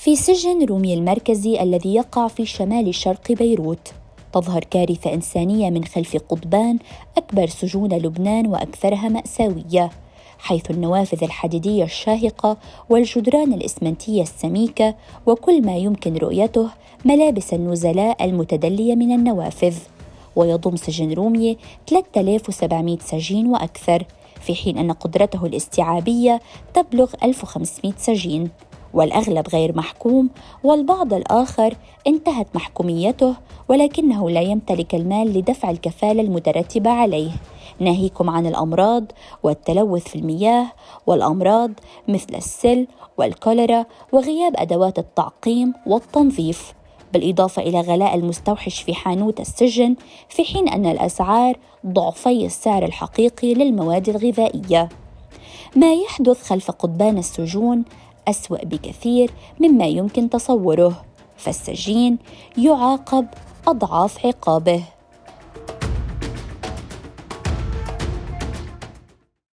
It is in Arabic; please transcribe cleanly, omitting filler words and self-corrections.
في سجن رومية المركزي الذي يقع في شمال شرق بيروت، تظهر كارثة إنسانية من خلف قضبان أكبر سجون لبنان وأكثرها مأساوية، حيث النوافذ الحديدية الشاهقة والجدران الإسمنتية السميكة وكل ما يمكن رؤيته ملابس النزلاء المتدلية من النوافذ. ويضم سجن رومية 3700 سجين وأكثر، في حين أن قدرته الاستيعابية تبلغ 1500 سجين، والأغلب غير محكوم والبعض الآخر انتهت محكوميته ولكنه لا يمتلك المال لدفع الكفالة المترتبة عليه، ناهيكم عن الأمراض والتلوث في المياه والأمراض مثل السل والكوليرا وغياب أدوات التعقيم والتنظيف، بالإضافة إلى غلاء المستوحش في حانوت السجن، في حين أن الأسعار ضعفي السعر الحقيقي للمواد الغذائية. ما يحدث خلف قضبان السجون أسوأ بكثير مما يمكن تصوره، فالسجين يعاقب أضعاف عقابه.